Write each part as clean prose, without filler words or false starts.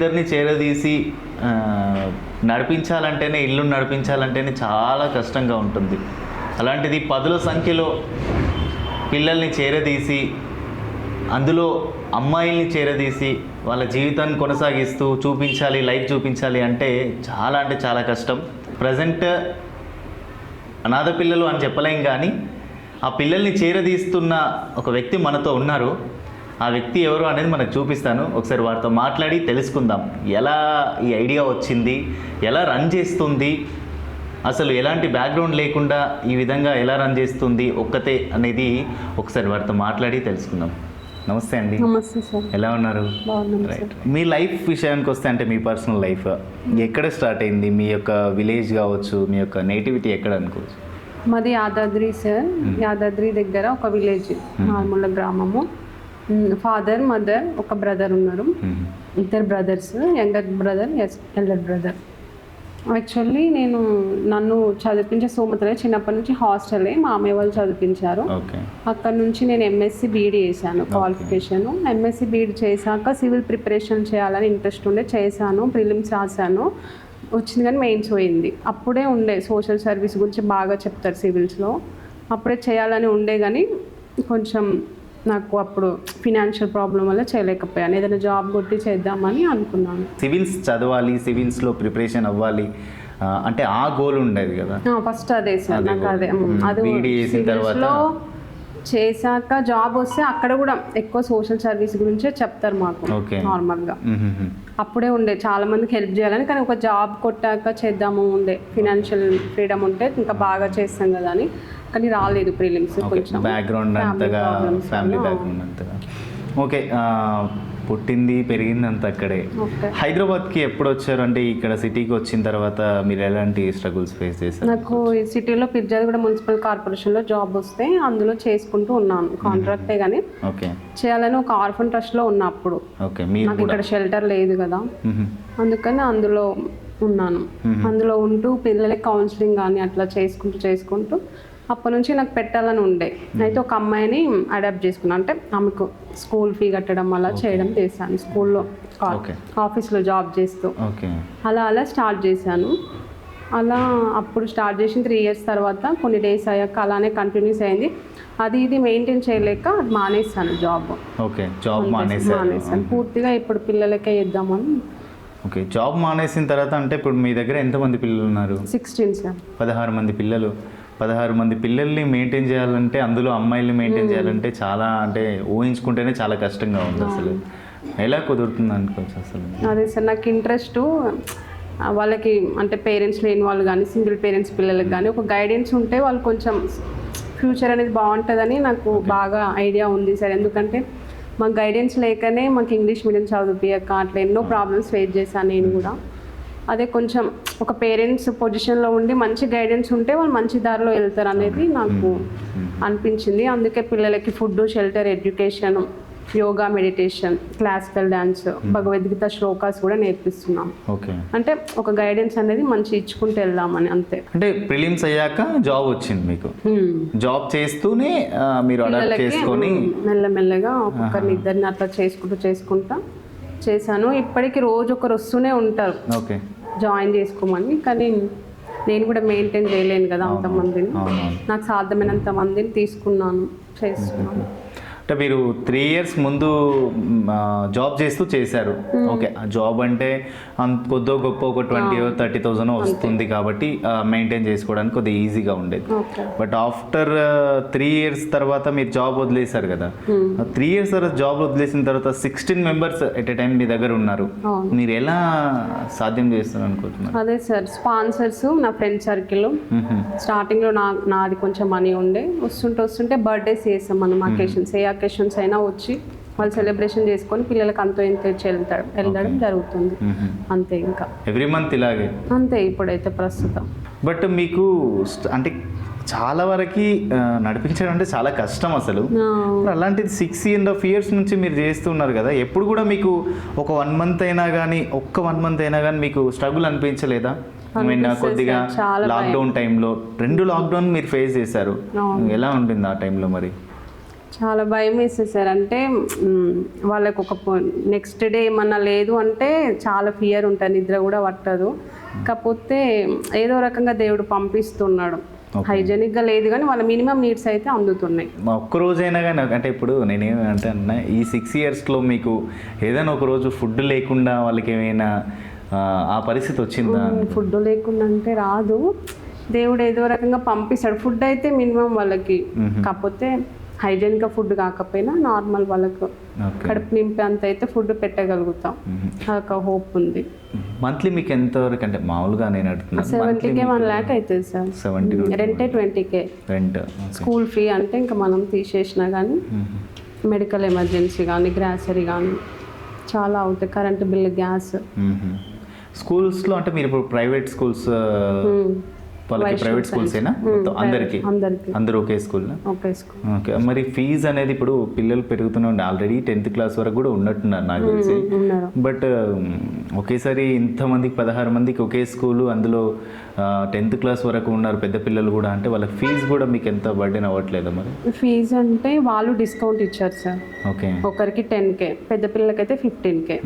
పిల్లలిద్దరిని చేరదీసి నడిపించాలంటేనే, ఇల్లు నడిపించాలంటేనే చాలా కష్టంగా ఉంటుంది. అలాంటిది పదుల సంఖ్యలో పిల్లల్ని చేరదీసి, అందులో అమ్మాయిల్ని చేరదీసి వాళ్ళ జీవితాన్ని కొనసాగిస్తూ చూపించాలి, లైఫ్ చూపించాలి అంటే చాలా కష్టం. ప్రజెంట్ అనాథ పిల్లలు అని చెప్పలేం, కానీ ఆ పిల్లల్ని చేరదీస్తున్న ఒక వ్యక్తి మనతో ఉన్నారు. ఆ వ్యక్తి ఎవరు అనేది మనకు చూపిస్తాను. ఒకసారి వారితో మాట్లాడి తెలుసుకుందాం, ఎలా ఈ ఐడియా వచ్చింది, ఎలా రన్ చేస్తుంది, అసలు ఎలాంటి బ్యాక్గ్రౌండ్ లేకుండా ఈ విధంగా ఎలా రన్ చేస్తుంది ఒక్కతే అనేది ఒకసారి వారితో మాట్లాడి తెలుసుకుందాం. నమస్తే అండి. నమస్తే సార్. ఎలా ఉన్నారు? రైట్. మీ లైఫ్ విషయానికి వస్తే, అంటే మీ పర్సనల్ లైఫ్ ఎక్కడ స్టార్ట్ అయింది? మీ యొక్క విలేజ్ కావచ్చు, మీ యొక్క నేటివిటీ ఎక్కడ అనుకోవచ్చు? మాది యాదాద్రి సార్. యాదాద్రి దగ్గర ఒక విలేజ్, నార్మల్ గ్రామము. ఫాదర్, మదర్, ఒక బ్రదర్ ఉన్నారు. ఇద్దరు brothers, younger brother, elder brother. Actually నన్ను చదివించే స్తోమతలే, చిన్నప్పటి నుంచి హాస్టలే మా అమ్మాయి వాళ్ళు చదివించారు. అక్కడ నుంచి నేను ఎంఎస్సి బీఈడి చేశాను, క్వాలిఫికేషన్. ఎంఎస్సి బీఈడి చేశాక సివిల్ ప్రిపరేషన్ చేయాలని ఇంట్రెస్ట్ ఉండే, చేశాను. ప్రిలిమ్స్ రాశాను, వచ్చింది కానీ మెయిన్స్ పోయింది. అప్పుడే ఉండే సోషల్ సర్వీస్ గురించి బాగా చెప్తారు సివిల్స్లో, అప్పుడే చేయాలని ఉండే కానీ కొంచెం నాకు అప్పుడు ఫినాన్షియల్ ప్రాబ్లం వల్ల చేయలేకపోయాను. ఏదైనా జాబ్ కొట్టి చేద్దామని అనుకున్నాను. సివిల్స్ చదవాలి, సివిల్స్లో ప్రిపరేషన్ అవ్వాలి అంటే ఆ గోల్ ఉండేది కదా ఫస్ట్. అదే సార్, నాకు అదే. సివిల్స్లో చేశాక జాబ్ వస్తే అక్కడ కూడా ఎక్కువ సోషల్ సర్వీస్ గురించే చెప్తారు మాకు నార్మల్గా. అప్పుడే ఉండే చాలా మందికి హెల్ప్ చేయాలని, కానీ ఒక జాబ్ కొట్టాక చేద్దాము ఉండే, ఫినాన్షియల్ ఫ్రీడమ్ ఉంటే ఇంకా బాగా చేస్తాం కదా అని. కానీ రాలేదు ప్రిలిమ్స్, కొంచెం బ్యాక్గ్రౌండ్ అంతగా, ఫ్యామిలీ బ్యాక్గ్రౌండ్ అంతగా. ఓకే, పుట్టింది పెరిగింది అంతా అక్కడే. హైదరాబాద్కి ఎప్పుడు వచ్చారు? అంటే ఇక్కడ సిటీకి వచ్చిన తర్వాత మీరు ఎలాంటి స్ట్రగుల్స్ ఫేస్ చేశారు? నాకు ఈ సిటీలో పిర్జాదిగూడ మున్సిపల్ కార్పొరేషన్లో జాబ్ వస్తే అందులో చేసుకుంటూ ఉన్నాను, కాంట్రాక్టే కానీ చేయాలని ఒక ఆర్ఫన్ ట్రస్ట్లో ఉన్నా అప్పుడు. నాకు ఇక్కడ షెల్టర్ లేదు కదా, అందుకని అందులో ఉన్నాను. అందులో ఉంటూ పిల్లలకి కౌన్సిలింగ్ కానీ అట్లా చేసుకుంటూ అప్పటి నుంచి నాకు పెట్టాలని ఉండే. అయితే ఒక అమ్మాయిని అడాప్ట్ చేసుకున్నాను, అంటే ఆమెకు స్కూల్ ఫీ కట్టడం అలా చేయడం చేశాను. స్కూల్లో ఆఫీస్లో జాబ్ చేస్తూ అలా స్టార్ట్ చేశాను. అలా అప్పుడు స్టార్ట్ చేసిన 3 years తర్వాత కొన్ని డేస్ అయ్యాక అలానే కంటిన్యూస్ అయింది. అది ఇది మెయింటైన్ చేయలేక మానేస్తాను జాబ్. మానేసాను పూర్తిగా. ఇప్పుడు పిల్లలకే ఇద్దామని. ఓకే, జాబ్ మానేసిన తర్వాత అంటే ఇప్పుడు మీ దగ్గర ఎంతమంది పిల్లలు ఉన్నారు? 16 సార్. 16 మంది పిల్లలు. 16 మంది పిల్లల్ని మెయింటైన్ చేయాలంటే, అందులో అమ్మాయిల్ని మెయింటైన్ చేయాలంటే చాలా, అంటే ఊహించుకుంటేనే చాలా కష్టంగా ఉంది. అసలు ఎలా కుదురుతుంది అనుకోవచ్చు అసలు? అదే సార్, నాకు ఇంట్రెస్ట్ వాళ్ళకి, అంటే పేరెంట్స్ లేని వాళ్ళు కానీ సింగిల్ పేరెంట్స్ పిల్లలకి కానీ ఒక గైడెన్స్ ఉంటే వాళ్ళు కొంచెం ఫ్యూచర్ అనేది బాగుంటుందని నాకు బాగా ఐడియా ఉంది సార్. ఎందుకంటే మాకు గైడెన్స్ లేకనే మాకు ఇంగ్లీష్ మీడియం చదివిపియక అట్లా ఎన్నో ప్రాబ్లమ్స్ ఫేస్ చేశాను నేను కూడా. అదే కొంచెం ఒక పేరెంట్స్ పొజిషన్లో ఉండి మంచి గైడెన్స్ ఉంటే వాళ్ళు మంచి దారిలో వెళ్తారు అనేది నాకు అనిపించింది. అందుకే పిల్లలకి food, shelter, education, yoga, meditation, classical dance, Bhagavad Gita shlokas కూడా నేర్పిస్తున్నాం. అంటే ఒక గైడెన్స్ అనేది మంచి ఇచ్చుకుంటూ వెళ్దామని, అంతే. అంటే ప్రిలిమ్స్ అయ్యాక జాబ్ వచ్చింది మీకు, జాబ్ చేస్తూనే మీరు అడాప్ట్ చేసుకొని మెల్లమెల్లగా ఒక్కొక్కరిని ఇద్దరిని అట్లా చేసుకుంటా చేశాను. ఇప్పటికి రోజు ఒకరు వస్తూనే ఉంటారు జాయిన్ చేసుకోమని, కానీ నేను కూడా మెయింటైన్ చేయలేను కదా అంతమందిని. నాకు సాధ్యమైనంత మందిని తీసుకున్నాను, చేస్తున్నాను. అంటే మీరు 3 years ముందు జాబ్ చేస్తూ చేశారు. ఓకే, జాబ్ అంటే కొద్దో గొప్ప ఒక 20,000 or 30,000 వస్తుంది కాబట్టి మెయింటైన్ చేసుకోవడానికి కొద్దిగా ఈజీగా ఉండేది. బట్ ఆఫ్టర్ 3 years తర్వాత మీరు జాబ్ వదిలేశారు కదా. 3 years తర్వాత జాబ్ వదిలేసిన తర్వాత 16 members ఎట్ ఎ టైం మీ దగ్గర ఉన్నారు. మీరు ఎలా సాధ్యం చేస్తారు అనుకుంటున్నారు? అదే సార్, స్పాన్సర్స్, నా ఫ్రెండ్ సర్కిల్. స్టార్టింగ్లో నాది కొంచెం మనీ ఉండే, వస్తుంటే బర్త్డేస్ చేస్తాం మనం, అకేషన్స్, ఏ అకేషన్స్ అయినా వచ్చి వాళ్ళు సెలబ్రేషన్ చేసుకొని పిల్లలకి అంతో ఇంత వెళ్ళడం జరుగుతుంది, అంతే. ఇంకా ఎవ్రీ మంత్ ఇలాగే అంతే ఇప్పుడైతే ప్రస్తుతం. బట్ మీకు అంటే చాలా వరకు నడిపించడం అంటే చాలా కష్టం అసలు. అలాంటిది 6.5 years నుంచి మీరు చేస్తున్నారు కదా, ఎప్పుడు కూడా మీకు ఒక 1 month అయినా కానీ, ఒక్క 1 month అయినా కానీ మీకు స్ట్రగుల్ అనిపించలేదా? కొద్దిగా లాక్డౌన్ టైంలో 2 lockdown మీరు ఫేస్ చేశారు, ఎలా ఉంటుంది ఆ టైంలో? మరి చాలా భయం వేస్తుంది సార్. అంటే వాళ్ళకు ఒక నెక్స్ట్ డే ఏమన్నా లేదు అంటే చాలా ఫియర్ ఉంటుంది, నిద్ర కూడా పట్టదు. కాకపోతే ఏదో రకంగా దేవుడు పంపిస్తున్నాడు. హైజెనిక్గా లేదు కానీ వాళ్ళ మినిమం నీడ్స్ అయితే అందుతున్నాయి. ఒక్కరోజైనా కానీ అంటే ఇప్పుడు నేనేమంటే అన్న ఈ 6 ఇయర్స్లో మీకు ఏదైనా ఒక రోజు ఫుడ్ లేకుండా వాళ్ళకి ఏమైనా ఆ పరిస్థితి వచ్చిందా? ఫుడ్ లేకుండా అంటే రాదు, దేవుడు ఏదో రకంగా పంపిస్తాడు. ఫుడ్ అయితే మినిమం వాళ్ళకి, కాకపోతే హైజెనిక్గా ఫుడ్ కాకపోయినా నార్మల్ వాళ్ళకు కడుపు నింపే అంత అయితే ఫుడ్ పెట్టగలుగుతాం. ఒక హోప్ ఉంది. మంత్లీ మీకు ఎంత వరకు అంటే మామూలుగా నేను అడుగుతున్నాను? 70K 1 lakh అవుతుంది sir. 70 రెంటే 20K. Rent. School fee అంటే ఇంకా మనం తీసేసినా కానీ మెడికల్ ఎమర్జెన్సీ కానీ గ్రాసరీ కానీ చాలా అవుతాయి, కరెంటు బిల్లు, గ్యాస్. స్కూల్స్లో అంటే మీరు ఇప్పుడు ప్రైవేట్ స్కూల్స్ వాళ్ళకి ప్రైవేట్ స్కూల్స్ ఏనా మొత్తం అందరికి? అందరూ ఒకే స్కూల్? ఓకే. మరి ఫీజు అనేది ఇప్పుడు పిల్లలు పెరుగుతూనే ఉండే, ఆల్రెడీ 10th క్లాస్ వరకు కూడా ఉన్నట్టున్నారు నాకు తెలిసి. బట్ ఒకేసారి ఇంతమందికి 16 మందికి ఒకే స్కూలు, అందులో 10th క్లాస్ వరకు ఉన్నారు పెద్ద పిల్లలు కూడా, అంటే వాళ్ళ ఫీజు కూడా మీకు ఎంత బర్డెన్ అవ్వట్లేదా? మరి ఫీజు అంటే వాళ్ళు డిస్కౌంట్ ఇచ్చారు సార్. ఓకే. ఒకరికి 10K, పెద్ద పిల్లలకైతే 15K.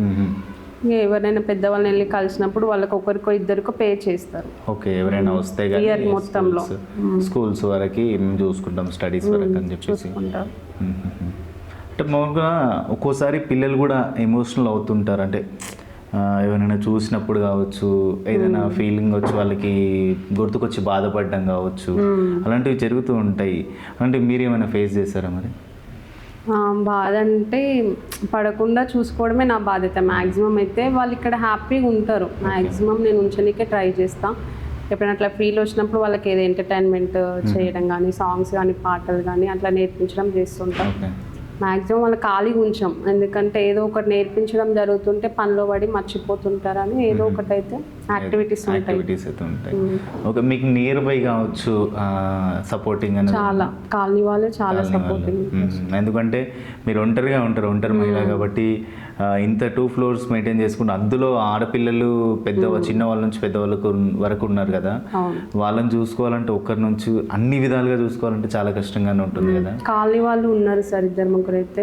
ఎవరైనా పెద్దవాళ్ళని వెళ్ళి కలిసినప్పుడు వాళ్ళకి ఒకరికో ఇద్దరికో పే చేస్తారు. ఓకే. ఎవరైనా వస్తే ఇయర్ మొత్తంలో స్కూల్స్ వరకు మేము చూసుకుంటాం, స్టడీస్ వరకు అని చెప్పేసి. అంటే మామూలుగా ఒక్కోసారి పిల్లలు కూడా ఎమోషనల్ అవుతుంటారు, అంటే ఎవరైనా చూసినప్పుడు కావచ్చు, ఏదైనా ఫీలింగ్ వచ్చి వాళ్ళకి గుర్తుకొచ్చి బాధపడడం కావచ్చు, అలాంటివి జరుగుతూ ఉంటాయి. అంటే మీరు ఏమైనా ఫేస్ చేస్తారా మరి? బాధ అంటే పడకుండా చూసుకోవడమే నా బాధ్యత. మ్యాక్సిమం అయితే వాళ్ళు ఇక్కడ హ్యాపీగా ఉంటారు. మ్యాక్సిమం నేను ఉంచడానికే ట్రై చేస్తాను. ఎప్పుడైనా అట్లా ఫీల్ వచ్చినప్పుడు వాళ్ళకి ఏదో ఎంటర్టైన్మెంట్ చేయడం కానీ, సాంగ్స్ కానీ, పాటలు కానీ అట్లా నేర్పించడం చేస్తుంటాం. మ్యాక్సిమం వాళ్ళు ఖాళీగా ఉంచాం, ఎందుకంటే ఏదో ఒకటి నేర్పించడం జరుగుతుంటే పనిలో పడి మర్చిపోతుంటారని ఏదో ఒకటి అయితే యాక్టివిటీస్ ఉంటాయి. ఓకే. మీకు నియర్ బై కావచ్చు సపోర్టింగ్ అని? చాలా కాలనీ వాళ్ళు చాలా సపోర్టింగ్. ఎందుకంటే మీరు ఒంటరిగా ఉంటారు, ఒంటరి మహిళ కాబట్టి ఇంత 2 floors మెయింటైన్ చేసుకుంటూ, అందులో ఆడపిల్లలు చిన్న వాళ్ళ నుంచి పెద్దవాళ్ళకు వరకు ఉన్నారు కదా, వాళ్ళని చూసుకోవాలంటే ఒక్కరి నుంచి అన్ని విధాలుగా చూసుకోవాలంటే చాలా కష్టంగానే ఉంటుంది కదా. కాలనీ వాళ్ళు ఉన్నారు సార్, 2-3 అయితే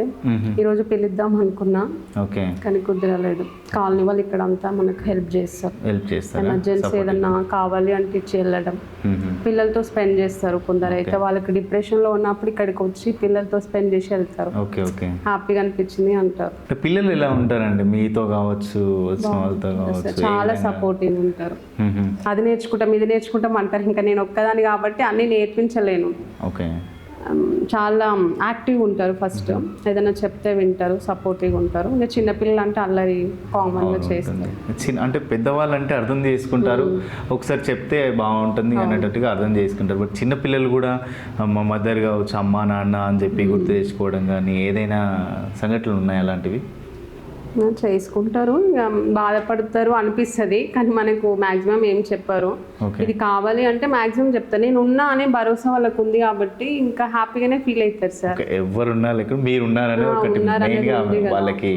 ఈరోజు పిలుద్దాం అనుకున్నా, ఓకే, కానీ కుదరలేదు. కాలనీ వాళ్ళు ఇక్కడ అంతా మనకు హెల్ప్ చేస్తారు. ఎమర్జెన్సీ ఏదన్నా కావాలి అంటే ఇచ్చి వెళ్ళడం, పిల్లలతో స్పెండ్ చేస్తారు. కొందరు అయితే వాళ్ళకి డిప్రెషన్లో ఉన్నప్పుడు ఇక్కడికి వచ్చి పిల్లలతో స్పెండ్ చేసి వెళ్తారు. హ్యాపీగా అనిపించింది అంటారు. పిల్లలు ఎలా ఉంటారండి మీతో కావచ్చు, వాళ్ళతో కావచ్చు? చాలా సపోర్టింగ్ ఉంటారు. అది నేర్చుకుంటాం, ఇది నేర్చుకుంటాం అంటారు. ఇంకా నేను ఒక్కదాన్ని కాబట్టి అన్ని నేర్పించలేను. ఓకే. చాలా యాక్టివ్గా ఉంటారు. ఫస్ట్ ఏదైనా చెప్తే వింటారు, సపోర్టివ్గా ఉంటారు. ఇంకా చిన్నపిల్లలు అంటే అల్లరి కామన్గా చేస్తారు. అంటే పెద్దవాళ్ళు అంటే అర్థం చేసుకుంటారు, ఒకసారి చెప్తే బాగుంటుంది అనేటట్టుగా అర్థం చేసుకుంటారు. బట్ చిన్నపిల్లలు కూడా మా మదర్ కావచ్చు, అమ్మ నాన్న అని చెప్పి గుర్తు తెచ్చుకోవడం కానీ ఏదైనా సంఘటనలు ఉన్నాయి అలాంటివి? చేసుకుంటారు, బాధపడతారు అనిపిస్తుంది, కానీ మనకు మ్యాక్సిమం ఏం చెప్పారు. ఇది కావాలి అంటే మ్యాక్సిమం చెప్తారు. నేను ఉన్నా అనే భరోసా వాళ్ళకు ఉంది కాబట్టి ఇంకా హ్యాపీగానే ఫీల్ అవుతారు సార్. ఎవరున్నా లేక మీరు ఉన్నారని వాళ్ళకి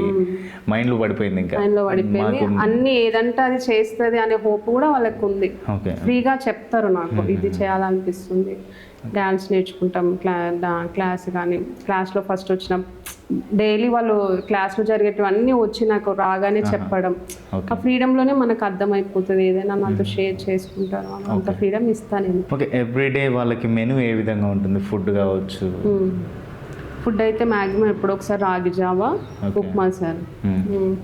మైండ్ లో పడిపోయింది, ఇంకా మైండ్ లో పడిపోయింది. అన్ని ఏదంటే అది చేస్తుంది అనే హోప్ కూడా వాళ్ళకు ఉంది. ఫ్రీగా చెప్తారు, నాకు ఇది చేయాలనిపిస్తుంది, డ్యాన్స్ నేర్చుకుంటాం, క్లాస్ కానీ క్లాస్లో ఫస్ట్ వచ్చిన డైలీ వాళ్ళు క్లాస్లో జరిగేటివన్నీ వచ్చి నాకు రాగానే చెప్పడం, ఆ ఫ్రీడమ్లోనే మనకు అర్థమైపోతుంది. ఏదైనా నాతో షేర్ చేసుకుంటారు, అంత ఫ్రీడమ్ ఇస్తాను నేను. ఓకే. ఎవ్రీడే వాళ్ళకి మెనూ ఏ విధంగా ఉంటుంది? ఫుడ్ కావచ్చు? ఫుడ్ అయితే మ్యాక్సిమం ఎప్పుడో ఒకసారి రాగి జావా, ఉప్మా సార్.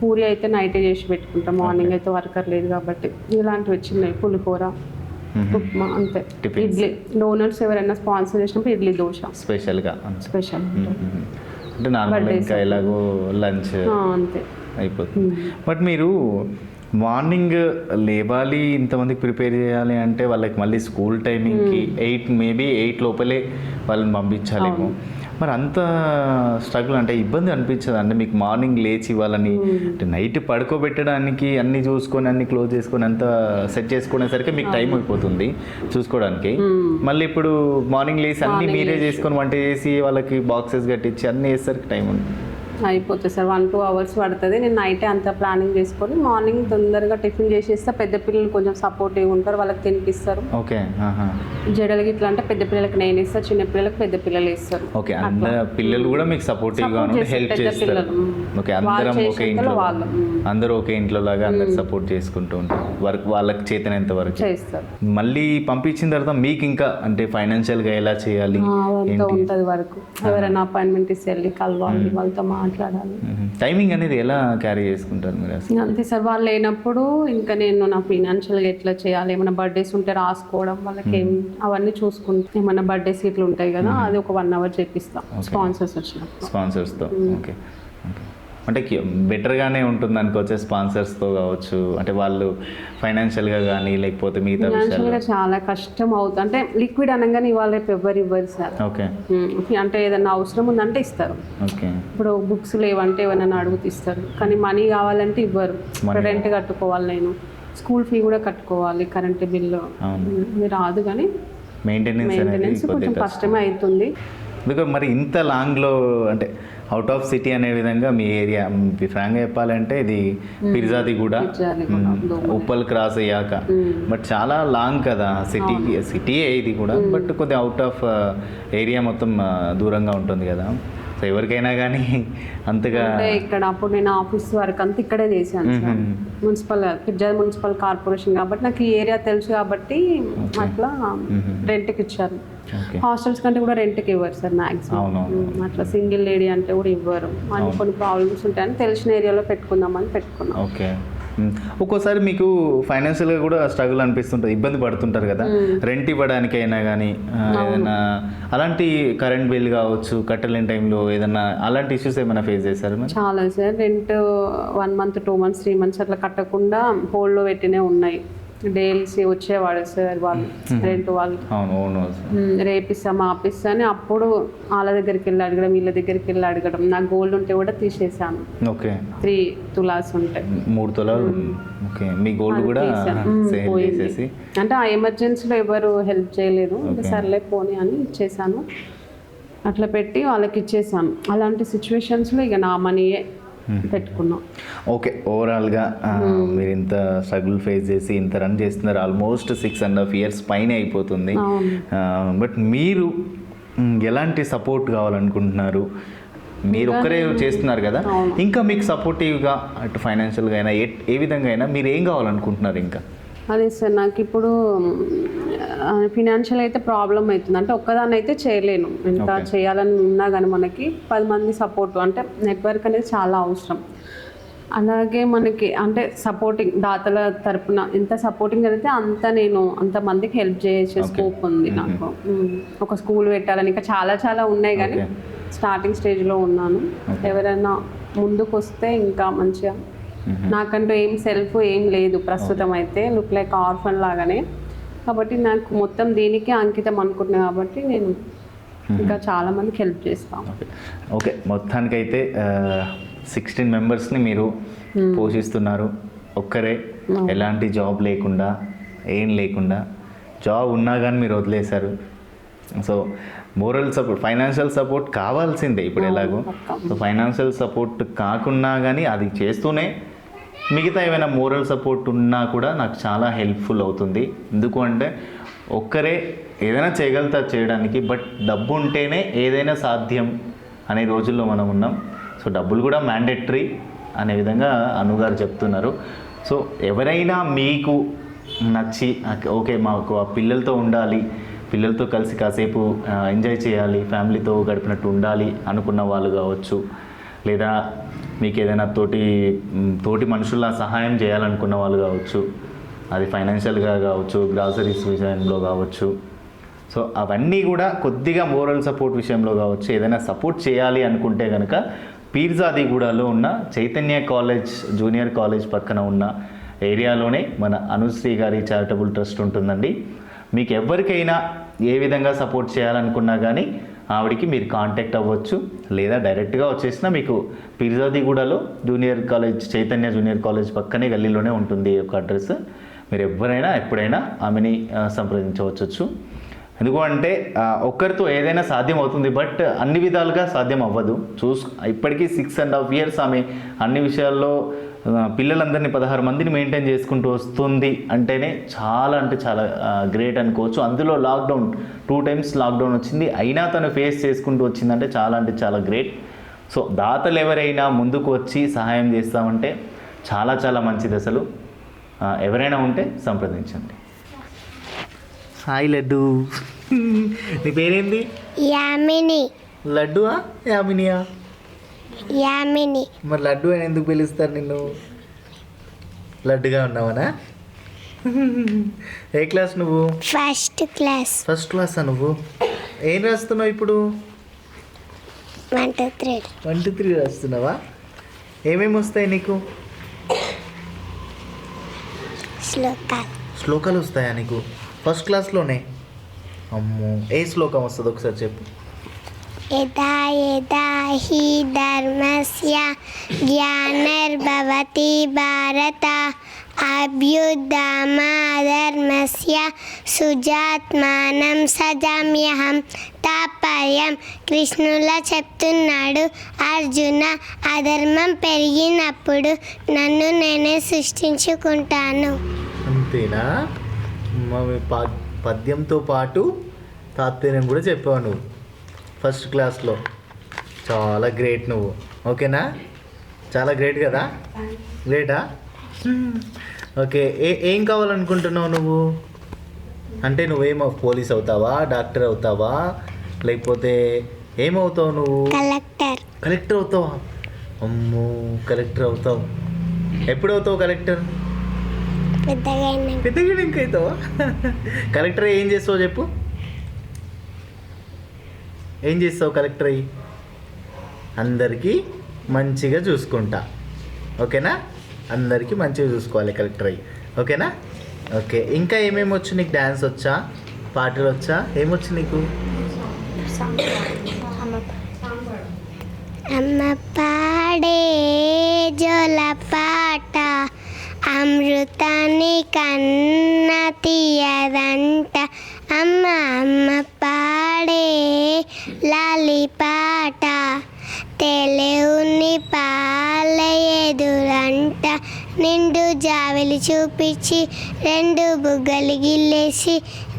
పూరి అయితే నైటే చేసి పెట్టుకుంటాం, మార్నింగ్ అయితే వర్కర్ లేదు కాబట్టి ఇలాంటివి వచ్చినాయి, పులిహోర, ఉప్మా, అంతే. ఇడ్లీ, డోనట్స్ ఎవరైనా స్పాన్సర్ చేసినప్పుడు ఇడ్లీ, దోశ స్పెషల్ అంటే నార్మల్గా ఇంకా ఎలాగో లంచ్ అంతే అయిపోతుంది. బట్ మీరు మార్నింగ్ లేవాలి, ఇంతమందికి ప్రిపేర్ చేయాలి అంటే వాళ్ళకి మళ్ళీ స్కూల్ టైమింగ్కి 8 లోపలే వాళ్ళని పంపించాలేమో. మరి అంత స్ట్రగుల్ అంటే ఇబ్బంది అనిపించదు అంటే మీకు? మార్నింగ్ లేచి వాళ్ళని అంటే నైట్ పడుకోబెట్టడానికి అన్ని చూసుకొని అన్ని క్లోజ్ చేసుకొని అంతా సెట్ చేసుకునేసరికి మీకు టైం అయిపోతుంది చూసుకోవడానికి. మళ్ళీ ఇప్పుడు మార్నింగ్ లేచి అన్ని మీరే చేసుకొని వంట చేసి వాళ్ళకి బాక్సెస్ కట్టించి అన్ని వేసరికి టైం ఉంది. అయిపోతుంది సార్, 1-2 అవర్స్ పడుతుంది. నేను నైటే అంత ప్లానింగ్ చేసుకొని మార్నింగ్ తొందరగా టిఫిన్ చేసేస్తే పెద్ద పిల్లలు కొంచెం సపోర్టివ్గా ఉంటారు, వాళ్ళకి తినిపిస్తారు. ఓకే. జడలకి ఇట్లా అంటే పెద్ద పిల్లలకి నేను ఇస్తాను, చిన్న పిల్లలకి పెద్ద పిల్లలు ఇస్తారు. ఓకే, అందరు పిల్లలు కూడా మీకు సపోర్టివ్గా హెల్ప్ చేస్తారు. ఓకే, అందరం ఒకే ఇంట్లో, అందరూ ఒకే ఇంట్లో లాగా అందరు సపోర్ట్ చేసుకుంటూ ఉంటారు, వర్క్ వాళ్ళకి చేతనంత వరకు చేస్తారు. మళ్ళీ పంపించిన తర్వాత మీకు ఇంకా అంటే ఫైనాన్షియల్గా ఎలా చేయాలి ఉంటుంది వరకు, ఎవరైనా అపాయింట్మెంట్ ఇస్తే వెళ్ళి కలవాలి, వాళ్ళతో మాట్లాడాలి. టైమింగ్ అనేది ఎలా క్యారీ చేసుకుంటారు మీరు అసలు? అంతే సార్, వాళ్ళు లేనప్పుడు ఇంకా నేను నా ఫైనాన్షియల్గా ఎట్లా చేయాలి, ఏమైనా బర్త్డేస్ ఉంటే రాసుకోవడం, వాళ్ళకి అవన్నీ చూసుకుంటా. ఏమైనా బర్త్డేస్ ఇట్లా ఉంటాయి కదా, అది ఒక 1 అవర్ చేపిస్తాం స్పాన్సర్స్ వచ్చినప్పుడు. స్పాన్సర్స్తో ఓకే ఓకే. అంటే బెటర్గానే ఉంటుంది అనుకోవచ్చు స్పాన్సర్స్తో కావచ్చు, అంటే వాళ్ళు ఫైనాన్షియల్గా కానీ లేకపోతే మిగతా ఫైనాన్షియల్గా చాలా కష్టం అవుతుంది. అంటే లిక్విడ్ అనగానే ఇవాళ రేపు ఎవరు ఇవ్వరు సార్. ఓకే. అంటే ఏదైనా అవసరం ఉందంటే ఇస్తారు. ఓకే. ఇప్పుడు బుక్స్ లేవంటే ఏమైనా అడుగుతూ ఇస్తారు, కానీ మనీ కావాలంటే ఇవ్వరు. రెంట్ కట్టుకోవాలి, నేను స్కూల్ ఫీ కూడా కట్టుకోవాలి, కరెంట్ బిల్లు రాదు, కానీ మెయింటెనెన్స్ కొంచెం కష్టమే అవుతుంది. బికాజ్ మరి ఇంత లాంగ్లో అంటే అవుట్ ఆఫ్ సిటీ అనే విధంగా మీ ఏరియా ఫ్రాంక్గా చెప్పాలంటే ఇది పిర్జాది కూడా ఉప్పల్ క్రాస్ అయ్యాక, బట్ చాలా లాంగ్ కదా, సిటీయే ఇది కూడా, బట్ కొద్దిగా అవుట్ ఆఫ్ ఏరియా మొత్తం దూరంగా ఉంటుంది కదా. సో ఎవరికైనా కానీ అంతగా ఇక్కడ అప్పుడు నేను ఆఫీస్ వర్క్ అంతా ఇక్కడే చేశాను సార్, పిర్జాది మున్సిపల్ కార్పొరేషన్ కాబట్టి నాకు ఈ ఏరియా తెలుసు కాబట్టి అట్లా రెంట్కి ఇచ్చారు. హాస్టల్స్ కంటే కూడా రెంట్కి ఇవ్వరు సార్ మ్యాక్సిమం, అట్లా సింగిల్ లేడీ అంటే కూడా ఇవ్వరు. అని కొన్ని ప్రాబ్లమ్స్ ఉంటాయని తెలిసిన ఏరియాలో పెట్టుకుందామని పెట్టుకున్నాం. ఓకే. ఒక్కోసారి మీకు ఫైనాన్షియల్గా కూడా స్ట్రగుల్ అనిపిస్తుంటుంది, ఇబ్బంది పడుతుంటారు కదా, రెంట్ ఇవ్వడానికైనా కానీ ఏదైనా అలాంటి కరెంట్ బిల్ కావచ్చు కట్టలేని టైంలో ఏదైనా అలాంటి ఇష్యూస్ ఏమైనా ఫేస్ చేశారు? చాలా sir, rent 1 month 2 months 3 months అట్లా కట్టకుండా హోల్డ్లో పెట్టినే ఉన్నాయి. డైలీ వచ్చేవాడు సార్ వాళ్ళు, రెంట్ వాళ్ళు రేపిస్తాం ఆపిస్తా అని, అప్పుడు వాళ్ళ దగ్గరికి వెళ్ళి అడగడం, వీళ్ళ దగ్గరికి వెళ్ళి అడగడం. నాకు గోల్డ్ ఉంటే కూడా తీసేసాను. ఓకే. 3 తులాస్ ఉంటాయి, 3 తులాలు. ఓకే, మీ గోల్డ్ కూడా పోయింది. అంటే ఆ ఎమర్జెన్సీలో ఎవరు హెల్ప్ చేయలేదు, సర్లే పోనీ అని ఇచ్చేసాను. అట్లా పెట్టి వాళ్ళకి ఇచ్చేసాను. అలాంటి సిచ్యువేషన్స్లో ఇక నా మనీయే పెట్టుకున్నాం. ఓకే, ఓవరాల్గా మీరు ఇంత స్ట్రగుల్ ఫేస్ చేసి ఇంత రన్ చేస్తున్నారు, ఆల్మోస్ట్ 6.5 years పైన అయిపోతుంది. బట్ మీరు ఎలాంటి సపోర్ట్ కావాలనుకుంటున్నారు? మీరు ఒక్కరే చేస్తున్నారు కదా, ఇంకా మీకు సపోర్టివ్గా అటు ఫైనాన్షియల్గా అయినా ఏ విధంగా అయినా మీరు ఏం కావాలనుకుంటున్నారు? ఇంకా అదే సార్, నాకు ఇప్పుడు ఫినాన్షియల్ అయితే ప్రాబ్లం అవుతుంది. అంటే ఒక్కదాన్ని అయితే చేయలేను, ఎంత చేయాలని ఉన్నా కానీ మనకి 10 మంది సపోర్ట్, అంటే నెట్వర్క్ అనేది చాలా అవసరం. అలాగే మనకి అంటే సపోర్టింగ్ దాతల తరపున ఎంత సపోర్టింగ్ అయితే అంతమందికి హెల్ప్ చేసే స్కోప్ ఉంది నాకు. ఒక స్కూల్ పెట్టాలని ఇంకా చాలా చాలా ఉన్నాయి, కానీ స్టార్టింగ్ స్టేజ్లో ఉన్నాను. ఎవరైనా ముందుకు వస్తే ఇంకా మంచిగా. నాకంటూ ఏం లేదు ప్రస్తుతం అయితే, లుక్ లైక్ ఆర్ఫన్ లాగానే, కాబట్టి నాకు మొత్తం దీనికే అంకితం అనుకుంటున్నాను. కాబట్టి నేను ఇంకా చాలా మందికి హెల్ప్ చేస్తాను. ఓకే, మొత్తానికైతే 16 మెంబర్స్ని మీరు పోషిస్తున్నారు ఒక్కరే, ఎలాంటి జాబ్ లేకుండా ఏం లేకుండా. జాబ్ ఉన్నా కానీ మీరు వదిలేశారు. So moral support, financial support కావాల్సిందే ఇప్పుడు ఎలాగో. సో ఫైనాన్షియల్ సపోర్ట్ కాకున్నా కానీ అది చేస్తూనే మిగతా ఏమైనా మోరల్ సపోర్ట్ ఉన్నా కూడా నాకు చాలా హెల్ప్ఫుల్ అవుతుంది. ఎందుకు అంటే ఒక్కరే ఏదైనా చేయగలుగుతారు చేయడానికి, బట్ డబ్బు ఉంటేనే ఏదైనా సాధ్యం అనే రోజుల్లో మనం ఉన్నాం. సో డబ్బులు కూడా మ్యాండేటరీ అనే విధంగా అనుగారు చెప్తున్నారు. సో ఎవరైనా మీకు నచ్చి ఓకే మాకు ఆ పిల్లలతో ఉండాలి, పిల్లలతో కలిసి కాసేపు ఎంజాయ్ చేయాలి, ఫ్యామిలీతో గడిపినట్టు ఉండాలి అనుకున్న వాళ్ళు కావచ్చు, లేదా మీకు ఏదైనా తోటి మనుషుల సహాయం చేయాలనుకున్న వాళ్ళు కావచ్చు, అది ఫైనాన్షియల్గా కావచ్చు, గ్రాసరీస్ విషయంలో కావచ్చు. సో అవన్నీ కూడా కొద్దిగా మోరల్ సపోర్ట్ విషయంలో కావచ్చు, ఏదైనా సపోర్ట్ చేయాలి అనుకుంటే కనుక పీర్జాదిగూడలో ఉన్న చైతన్య కాలేజ్ జూనియర్ కాలేజ్ పక్కన ఉన్న ఏరియాలోనే మన అనుశ్రీ గారి చారిటబుల్ ట్రస్ట్ ఉంటుందండి. మీకు ఎవరికైనా ఏ విధంగా సపోర్ట్ చేయాలనుకున్నా కానీ ఆవిడికి మీరు కాంటాక్ట్ అవ్వచ్చు, లేదా డైరెక్ట్గా వచ్చేసినా మీకు పీర్జాదిగూడలో junior college Chaitanya junior college పక్కనే గల్లీలోనే ఉంటుంది ఈ యొక్క అడ్రస్. మీరు ఎవరైనా ఎప్పుడైనా ఆమెని సంప్రదించవచ్చు. ఎందుకంటే ఒక్కరితో ఏదైనా సాధ్యం అవుతుంది, బట్ అన్ని విధాలుగా సాధ్యం అవ్వదు. ఇప్పటికీ 6.5 years ఆమె అన్ని విషయాల్లో పిల్లలందరినీ 16 మందిని మెయింటైన్ చేసుకుంటూ వస్తుంది అంటేనే చాలా అంటే చాలా గ్రేట్ అనుకోవచ్చు. అందులో లాక్డౌన్ 2 times లాక్డౌన్ వచ్చింది, అయినా తను ఫేస్ చేసుకుంటూ వచ్చిందంటే చాలా అంటే చాలా గ్రేట్. సో దాతలు ఎవరైనా ముందుకు వచ్చి సహాయం చేస్తామంటే చాలా చాలా మంచిది. అసలు ఎవరైనా ఉంటే సంప్రదించండి. హాయ్ లడ్డు, నీ పేరేంది? యామిని. లడ్డువా యామినియా? యామిని. మరి లడ్డు అని ఎందుకు పిలుస్తారు నిన్ను? లడ్డుగా ఉన్నావనా? ఏ క్లాస్ నువ్వు? First class. ఫస్ట్ క్లాసా నువ్వు? ఏం రాస్తున్నావు ఇప్పుడు? 1 2 3. 1 2 3 రాస్తున్నావా? ఏమేమి వస్తాయి నీకు? శ్లోకాలు వస్తాయా నీకు ఫస్ట్ క్లాస్లోనే? అమ్మో, ఏ శ్లోకం వస్తుంది ఒకసారి చెప్పు. యదా యదా హి ధర్మస్య గ్లానిర్భవతి భారత అభ్యుదయధర్మస్య సుజాత్మానం సజామ్యహం. తాత్పర్యం, కృష్ణులా చెప్తున్నాడు, అర్జున అధర్మం పెరిగినప్పుడు నన్ను నేనే సృష్టించుకుంటాను. అంతేనా? పద్యంతో పాటు తాత్పర్యం కూడా చెప్పావు నువ్వు ఫస్ట్ క్లాస్లో. చాలా గ్రేట్ నువ్వు. ఓకేనా? చాలా గ్రేట్ కదా? గ్రేటా? ఓకే. ఏం కావాలనుకుంటున్నావు నువ్వు? అంటే నువ్వేమో పోలీస్ అవుతావా, డాక్టర్ అవుతావా, లేకపోతే ఏమవుతావు నువ్వు? కలెక్టర్ అవుతావా? అమ్మో, కలెక్టర్ అవుతావు. ఎప్పుడు అవుతావు కలెక్టర్? పెద్దగా ఇంకా అవుతావా? కలెక్టర్ ఏం చేస్తావు చెప్పు? ఏం చేస్తావు కలెక్టర్ అయ్యి? అందరికీ మంచిగా చూసుకుంటా. ఓకేనా? అందరికీ మంచిగా చూసుకోవాలి కలెక్టర్ అయ్యి. ఓకేనా? ఓకే. ఇంకా ఏమేమి వచ్చు నీకు? డ్యాన్స్ వచ్చా? పాటలు వచ్చా? ఏమొచ్చు నీకు? అమ్మ పాడే జోల పాట అమృతాన్ని కన్న తీయదంట. అమ్మ అమ్మ పాడే లాలి పాట తెలుగుని పాలెదురంట. నిండు జావిలి చూపించి 2 బుగ్గలు గిల్లేసి,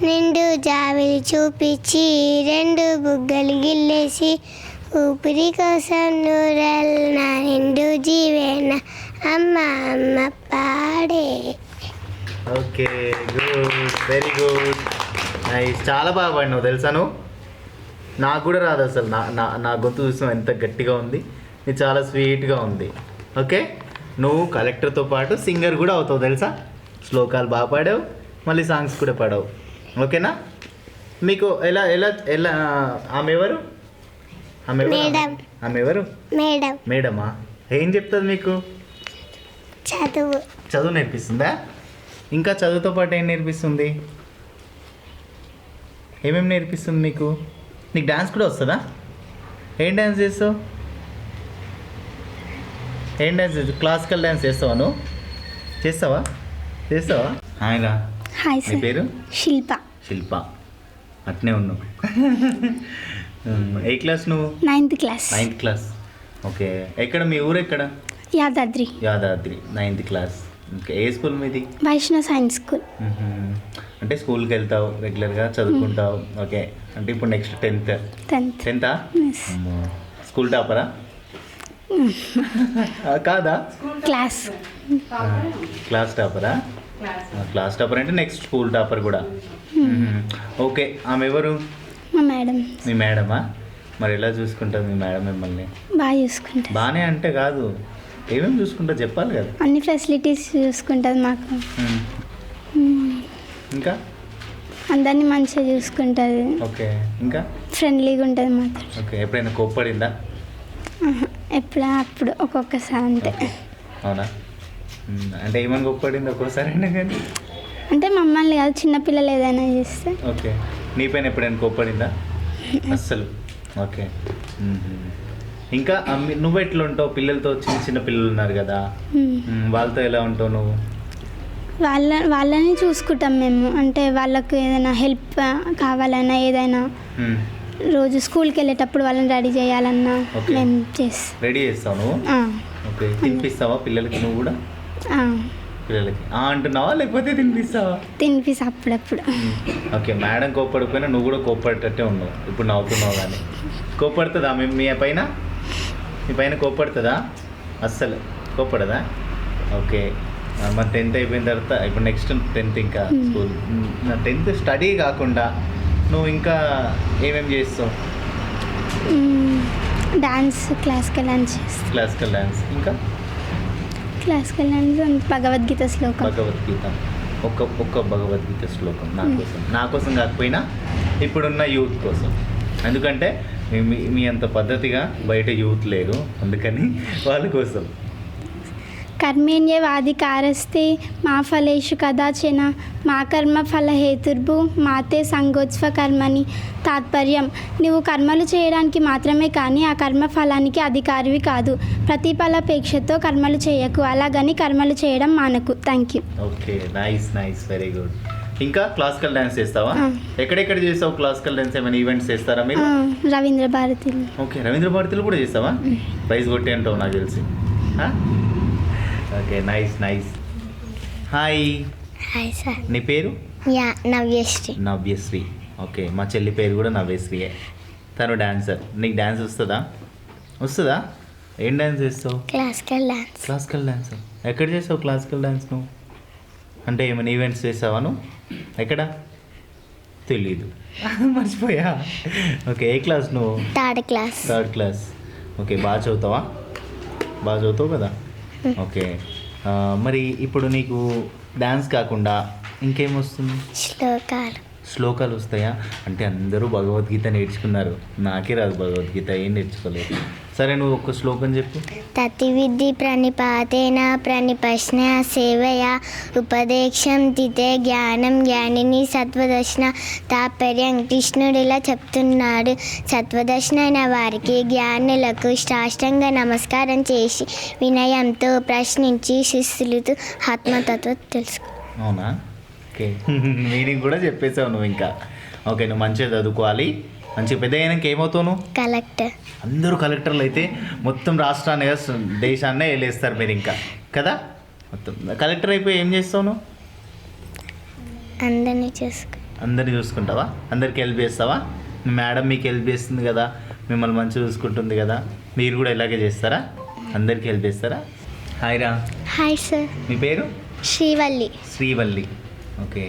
నిండు జావిలి చూపించి 2 బుగ్గలు గిల్లేసి, ఊపిరి కోసం నూరల్న నిండు జీవేన అమ్మ అమ్మ పాడే. Okay, good, very good, nice. చాలా బాగా పాడినావు తెలుసా నువ్వు. నాకు కూడా రాదు అసలు. నా గొంతు చూసిన ఎంత గట్టిగా ఉంది. ఇది చాలా స్వీట్గా ఉంది. ఓకే, నువ్వు కలెక్టర్తో పాటు సింగర్ కూడా అవుతావు తెలుసా. శ్లోకాలు బాగా పాడావు, మళ్ళీ సాంగ్స్ కూడా పాడావు. ఓకేనా? మీకు ఎలా ఎలా ఎలా ఆమె ఎవరు? ఆమె ఎవరు? మేడమా? ఏం చెప్తుంది మీకు? చదువు నేర్పిస్తుందా? ఇంకా చదువుతో పాటు ఏం నేర్పిస్తుంది? ఏమేమి నేర్పిస్తుంది మీకు? నీకు డాన్స్ కూడా వస్తుందా? ఏం డ్యాన్స్ చేస్తావు? క్లాసికల్ డ్యాన్స్ చేస్తావా నువ్వు? చేస్తావా? హాయ్ రా. హాయ్ నీ పేరు? శిల్ప. అట్నే ఉన్నావు. ఏ క్లాస్ నువ్వు? 9th class. ఓకే. ఎక్కడ మీ ఊరు? ఎక్కడ? యాదాద్రి. 9th class. ఓకే. ఏ స్కూల్ మీది? Vaishnav science school. అంటే స్కూల్కి వెళ్తావు రెగ్యులర్గా, చదువుకుంటావు. ఓకే. అంటే ఇప్పుడు నెక్స్ట్ 10th. స్కూల్ టాపరా? కాదా? క్లాస్ టాపరా? క్లాస్ టాపర్ అంటే నెక్స్ట్ స్కూల్ టాపర్ కూడా. ఓకే. ఆమె ఎవరు? మీ మేడమా? మరి ఎలా చూసుకుంటుంది మీ మేడం మిమ్మల్ని? బాగా చూసుకుంటుంది. బాగానే అంటే కాదు, ఏమేమి చూసుకుంటా చెప్పాలి కదా. అన్ని ఫెసిలిటీస్ చూసుకుంటుంది మాకు. ఇంకా అందరినీ మంచిగా చూసుకుంటుంది. ఓకే. ఇంకా ఫ్రెండ్లీగా ఉంటుంది మాతో. ఓకే. ఎప్పుడైనా కోప్పడిందా? అప్పుడు ఒక్కొక్కసారి అంతే. అవునా? అంటే ఏమని కోప్పడింది ఒక్కోసారి అయినా కానీ? అంటే మమ్మల్ని కాదు, చిన్నపిల్లలు ఏదైనా చేస్తే. ఓకే. నీ పైన ఎప్పుడైనా కోప్పడిందా? అస్సలు. ఓకే. ఇంకా నువ్వు ఎట్లా ఉంటావు పిల్లలతో? చిన్న పిల్లలు ఉన్నారు కదా, వాళ్ళతో ఎలా ఉంటావు నువ్వు? వాళ్ళని చూసుకుంటాం మేము. అంటే వాళ్ళకు ఏదైనా హెల్ప్ కావాలన్నా, ఏదైనా రోజు స్కూల్కి వెళ్ళేటప్పుడు వాళ్ళని రెడీ చేయాలన్నా మేము రెడీ చేస్తావు నువ్వు? ఓకే. తినిపిస్తావా పిల్లలకి నువ్వు కూడా? పిల్లలకి అంటున్నావా లేకపోతే తినిపిస్తావా? తినిపిస్తా అప్పుడప్పుడు. ఓకే. మేడం కోప్పడిపోయినా నువ్వు కూడా కోప్పడేటట్టే ఉన్నావు. ఇప్పుడు నవ్వుతున్నావు కానీ కోప్పడుతుందా మీ పైన? మీ పైన కోప్పడుతుందా? అస్సలు కోప్పడదా? ఓకే. మన 10th అయిపోయిన తర్వాత ఇప్పుడు నెక్స్ట్ 10th ఇంకా స్కూల్. 10th స్టడీ కాకుండా నువ్వు ఇంకా ఏమేమి చేస్తావు? డాన్స్, క్లాసికల్ డాన్స్ చేస్తాను. క్లాసికల్ డాన్స్, ఇంకా క్లాసికల్ డాన్స్, భగవద్గీత శ్లోకం. భగవద్గీత ఒక్క భగవద్గీత శ్లోకం నా కోసం కాకపోయినా ఇప్పుడున్న యూత్ కోసం. ఎందుకంటే మీ అంత పద్ధతిగా బయట యూత్ లేరు, అందుకని వాళ్ళ కోసం. కర్మేణ్యవాధికారస్తే మా ఫలేషు కదాచన మా కర్మ ఫల హేతుర్భు మాతే సంగోత్స్వ కర్మని. తాత్పర్యం: నువ్వు కర్మలు చేయడానికి మాత్రమే కానీ ఆ కర్మ ఫలానికి అధికారివి కాదు. ప్రతిఫలాపేక్షతో కర్మలు చేయకు, అలాగని కర్మలు చేయడం మానకు. Thank you. Okay, nice, very good. ఇంకా క్లాసికల్ డాన్స్ చేస్తావా? ఎక్కడెక్కడ చేస్తావు క్లాసికల్ డాన్స్? ఏమైనా ఈవెంట్స్ చేస్తారా మీరు? రవీంద్ర భారతిలో. ఓకే, రవీంద్ర భారతిలో కూడా చేస్తావా? ప్రైజ్ కొట్టి అంటావు నాకు తెలిసి. Okay, nice. Hi sir. నీ పేరు? నవ్యశ్రీ. ఓకే, మా చెల్లి పేరు కూడా నవ్యశ్రీయే. తను డాన్సర్. నీకు డాన్స్ వస్తుందా? ఏం డాన్స్ చేస్తావు? Classical dance. ఎక్కడ చేస్తావు క్లాసికల్ డాన్స్ నువ్వు? అంటే ఏమైనా ఈవెంట్స్ చేసావా నువ్వు? ఎక్కడ? తెలీదు, మర్చిపోయా. ఓకే, ఏ క్లాస్ నువ్వు? Third class. ఓకే, బాగా చదువుతావు కదా? ఓకే. మరి ఇప్పుడు నీకు డాన్స్ కాకుండా ఇంకేమొస్తుంది? శ్లోకాలు వస్తాయా? అంటే అందరూ భగవద్గీత నేర్చుకున్నారు, నాకే రాదు భగవద్గీత, ఏం నేర్చుకోలేదు. సరే, నువ్వు ఒక్క శ్లోకం చెప్పు. తతివిద్ధి ప్రణిపాతేన ప్రణిపశ్న సేవయ ఉపదేశం తితే జ్ఞానం జ్ఞానిని సత్వదర్శన. తాత్పర్యం: కృష్ణుడు ఇలా చెప్తున్నాడు, సత్వదర్శన అయిన వారికి జ్ఞానులకు సాష్టాంగ నమస్కారం చేసి వినయంతో ప్రశ్నించి శిష్యులతో ఆత్మతత్వం తెలుసుకో. అవునా? ఓకే, మీనింగ్ కూడా చెప్పేసావు నువ్వు. ఇంకా ఓకే, నువ్వు మంచిగా చదువుకోవాలి. మంచి పెద్ద అయినాక ఏమవుతావు నువ్వు? కలెక్టర్. అందరూ కలెక్టర్లు అయితే మొత్తం రాష్ట్రాన్ని, దేశాన్నే వెళ్ళేస్తారు మీరు ఇంకా కదా. మొత్తం కలెక్టర్ అయిపోయి ఏం చేస్తావు నువ్వు? అందరినీ చూసుకుంటావా? అందరికి హెల్ప్ చేస్తావా? మీ మేడం మీకు హెల్ప్ చేస్తుంది కదా, మిమ్మల్ని మంచిగా చూసుకుంటుంది కదా, మీరు కూడా ఇలాగే చేస్తారా? అందరికి హెల్ప్ చేస్తారా? Hi sir. మీ పేరు? శ్రీవల్లి. ఓకే,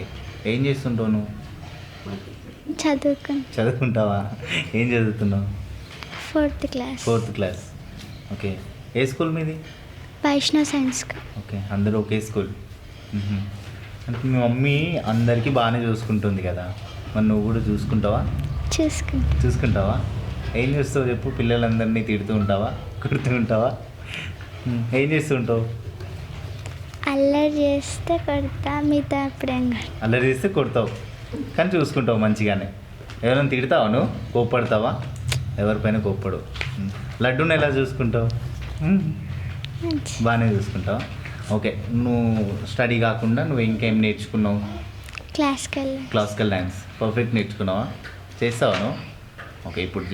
ఏం చేస్తుంటావు నువ్వు? చదువుకుంటావా? ఏం చదువుతున్నావు? Fourth class. ఓకే, ఏ స్కూల్ మీది? వైష్ణవ్ సైన్స్. ఓకే, అందరూ ఒకే స్కూల్. అంటే మీ మమ్మీ అందరికీ బాగానే చూసుకుంటుంది కదా, మరి నువ్వు కూడా చూసుకుంటావా? ఏం చేస్తావు చెప్పు? పిల్లలందరినీ తిడుతూ ఉంటావా, కొడుతూ ఉంటావా? ఏం చేస్తూ ఉంటావు? అల్లరి చేస్తే కొడతా, మిగతా అల్లరి చేస్తే కొడతావు, కానీ చూసుకుంటావు మంచిగానే. ఎవరైనా తిడతావా నువ్వు? కోప్పడతావా? ఎవరిపైన కోప్పడు. లడ్డూని ఎలా చూసుకుంటావు? బాగానే చూసుకుంటావా? ఓకే, నువ్వు స్టడీ కాకుండా నువ్వు ఇంకేం నేర్చుకున్నావు? క్లాసికల్ డాన్స్ పర్ఫెక్ట్ నేర్చుకున్నావా? చేస్తావా నువ్వు? ఓకే, ఇప్పుడు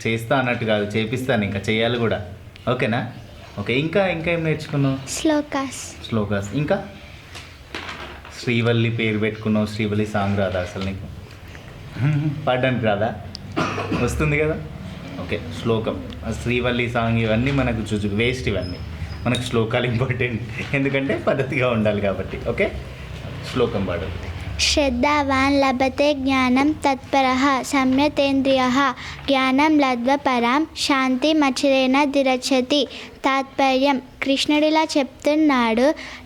చేస్తా అన్నట్టు కాదు, చేపిస్తాను, ఇంకా చేయాలి కూడా. ఓకేనా? ఓకే, ఇంకా ఏం నేర్చుకున్నావు? శ్లోకాస్. ఇంకా శ్రీవల్లి పేరు పెట్టుకున్నావు, శ్రీవల్లి సాంగ్ రాదా అసలు నీకు? పాడడానికి రాదా? వస్తుంది కదా. ఓకే, శ్లోకం, శ్రీవల్లి సాంగ్, ఇవన్నీ మనకు వేస్ట్. ఇవన్నీ మనకు శ్లోకాలు ఇంపార్టెంట్, ఎందుకంటే పద్ధతిగా ఉండాలి కాబట్టి. ఓకే, శ్లోకం పాడు. శ్రద్ధావాన్ లభతే జ్ఞానం తత్పరః సంయతేంద్రియః జ్ఞానం లబ్ధ్వా పరాం శాంతి మచిరేణ ధిరచ్చతి. తాత్పర్యం: కృష్ణుడిలా చెప్తున్నాడు,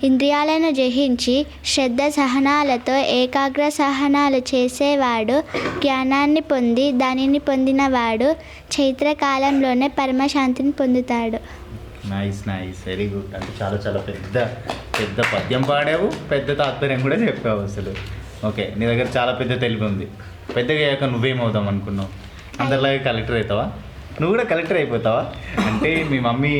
ఇంద్రియాలను జయించి శ్రద్ధ సహనాలతో ఏకాగ్ర సహనాలు చేసేవాడు జ్ఞానాన్ని పొంది దానిని పొందినవాడు చైత్రకాలంలోనే పరమశాంతిని పొందుతాడు. Nice, very good. అంటే చాలా పెద్ద పద్యం పాడావు, పెద్ద తాత్పర్యం కూడా చెప్పావు అసలు. ఓకే, నీ దగ్గర చాలా పెద్ద తెలివి ఉంది. పెద్దగా అయ్యాక నువ్వేమవుతాం అనుకున్నావు? అందరిలాగే కలెక్టర్ అవుతావా? నువ్వు కూడా కలెక్టర్ అయిపోతావా? అంటే మీ మమ్మీ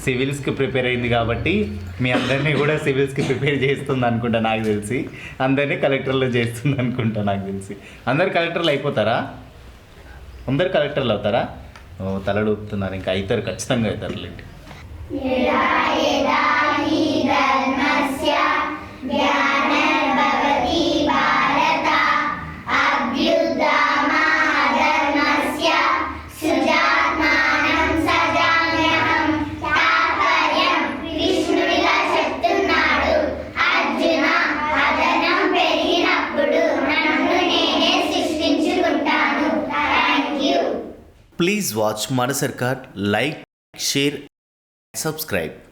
సివిల్స్కి ప్రిపేర్ అయింది కాబట్టి మీ అందరినీ కూడా సివిల్స్కి ప్రిపేర్ చేస్తుంది అనుకుంటా నాకు తెలిసి. అందరినీ కలెక్టర్లు చేస్తుంది అనుకుంటా నాకు తెలిసి. అందరు కలెక్టర్లు అయిపోతారా? అందరు కలెక్టర్లు అవుతారా? ఓ తలడూపుతున్నారు. ఇంకా అవుతారు, ఖచ్చితంగా అవుతారు. లేండి. Please watch Mana Sarkar, like, share, subscribe.